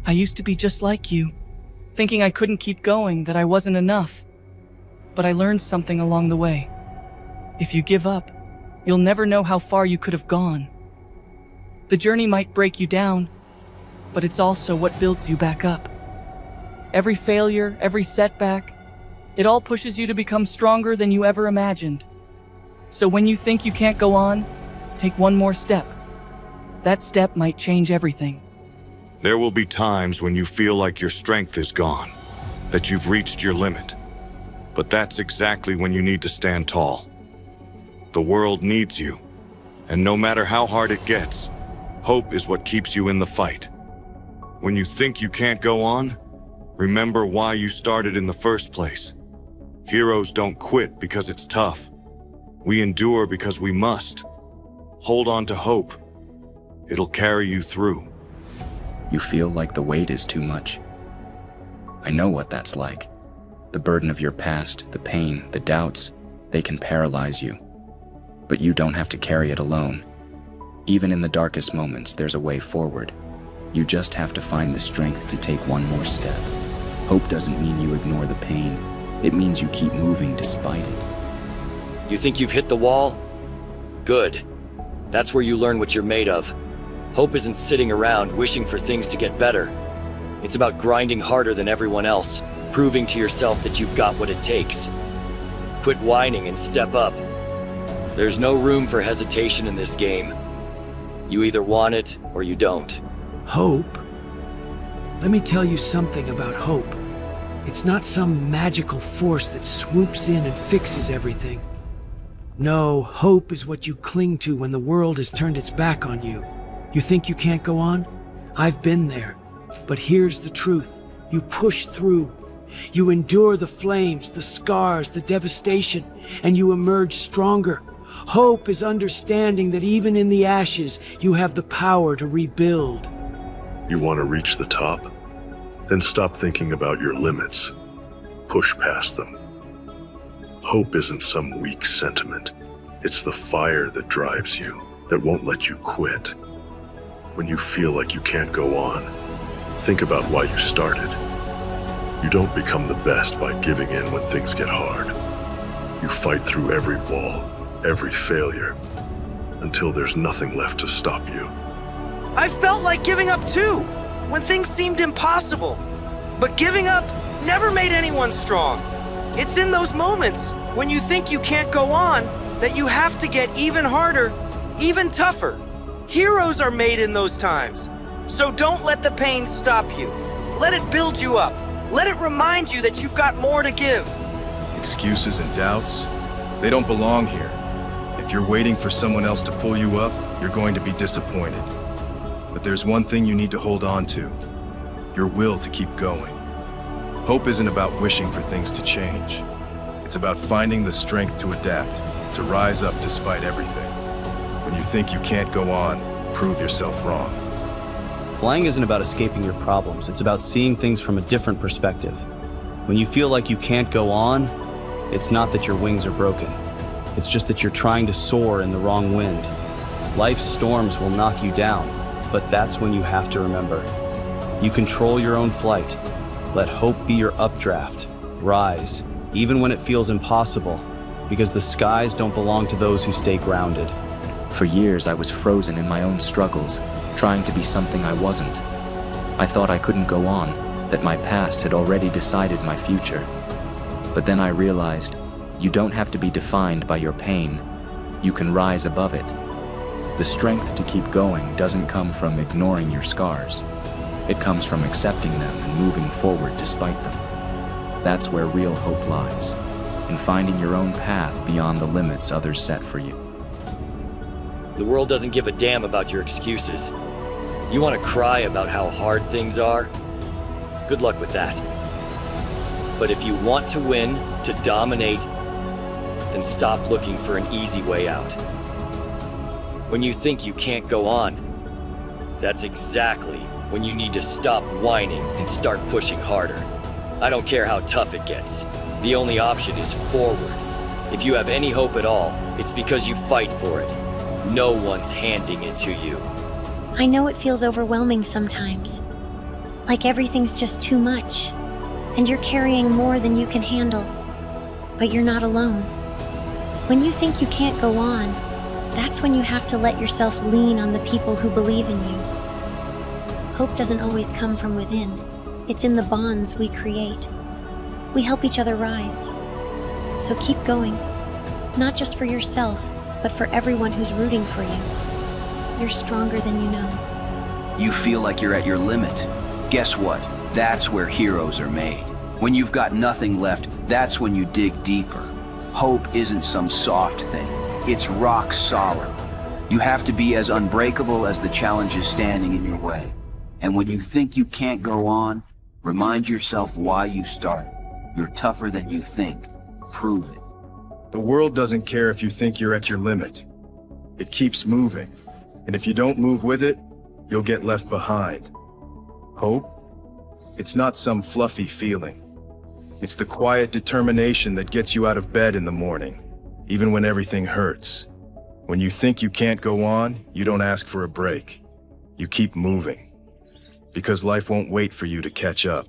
I used to be just like you, thinking I couldn't keep going, that I wasn't enough. But I learned something along the way. If you give up, you'll never know how far you could have gone. The journey might break you down, but it's also what builds you back up. Every failure, every setback, it all pushes you to become stronger than you ever imagined. So when you think you can't go on, take one more step. That step might change everything. There will be times when you feel like your strength is gone, that you've reached your limit. But that's exactly when you need to stand tall. The world needs you, and no matter how hard it gets, hope is what keeps you in the fight. When you think you can't go on, remember why you started in the first place. Heroes don't quit because it's tough. We endure because we must. Hold on to hope. It'll carry you through. You feel like the weight is too much. I know what that's like. The burden of your past, the pain, the doubts, they can paralyze you. But you don't have to carry it alone. Even in the darkest moments, there's a way forward. You just have to find the strength to take one more step. Hope doesn't mean you ignore the pain. It means you keep moving despite it. You think you've hit the wall? Good. That's where you learn what you're made of. Hope isn't sitting around wishing for things to get better. It's about grinding harder than everyone else, proving to yourself that you've got what it takes. Quit whining and step up. There's no room for hesitation in this game. You either want it or you don't. Hope? Let me tell you something about hope. It's not some magical force that swoops in and fixes everything. No, hope is what you cling to when the world has turned its back on you. You think you can't go on? I've been there. But here's the truth. You push through. You endure the flames, the scars, the devastation, and you emerge stronger. Hope is understanding that even in the ashes, you have the power to rebuild. You want to reach the top? Then stop thinking about your limits. Push past them. Hope isn't some weak sentiment. It's the fire that drives you, that won't let you quit. When you feel like you can't go on, think about why you started. You don't become the best by giving in when things get hard. You fight through every wall, every failure, until there's nothing left to stop you. I felt like giving up too, when things seemed impossible. But giving up never made anyone strong. It's in those moments when you think you can't go on that you have to get even harder, even tougher. Heroes are made in those times. So don't let the pain stop you. Let it build you up. Let it remind you that you've got more to give. Excuses and doubts, they don't belong here. If you're waiting for someone else to pull you up, you're going to be disappointed. But there's one thing you need to hold on to: your will to keep going. Hope isn't about wishing for things to change. It's about finding the strength to adapt, to rise up despite everything. When you think you can't go on, prove yourself wrong. Flying isn't about escaping your problems. It's about seeing things from a different perspective. When you feel like you can't go on, it's not that your wings are broken. It's just that you're trying to soar in the wrong wind. Life's storms will knock you down, but that's when you have to remember. You control your own flight. Let hope be your updraft. Rise, even when it feels impossible, because the skies don't belong to those who stay grounded. For years, I was frozen in my own struggles, trying to be something I wasn't. I thought I couldn't go on, that my past had already decided my future. But then I realized, you don't have to be defined by your pain. You can rise above it. The strength to keep going doesn't come from ignoring your scars. It comes from accepting them and moving forward despite them. That's where real hope lies, in finding your own path beyond the limits others set for you. The world doesn't give a damn about your excuses. You want to cry about how hard things are? Good luck with that. But if you want to win, to dominate, then stop looking for an easy way out. When you think you can't go on, that's exactly when you need to stop whining and start pushing harder. I don't care how tough it gets. The only option is forward. If you have any hope at all, it's because you fight for it. No one's handing it to you. I know it feels overwhelming sometimes. Like everything's just too much, and you're carrying more than you can handle. But you're not alone. When you think you can't go on, that's when you have to let yourself lean on the people who believe in you. Hope doesn't always come from within. It's in the bonds we create. We help each other rise. So keep going, not just for yourself, but for everyone who's rooting for you. You're stronger than you know. You feel like you're at your limit. Guess what? That's where heroes are made. When you've got nothing left, that's when you dig deeper. Hope isn't some soft thing. It's rock solid. You have to be as unbreakable as the challenges standing in your way. And when you think you can't go on, remind yourself why you started. You're tougher than you think. Prove it. The world doesn't care if you think you're at your limit. It keeps moving. And if you don't move with it, you'll get left behind. Hope? It's not some fluffy feeling. It's the quiet determination that gets you out of bed in the morning, even when everything hurts. When you think you can't go on, you don't ask for a break. You keep moving. Because life won't wait for you to catch up.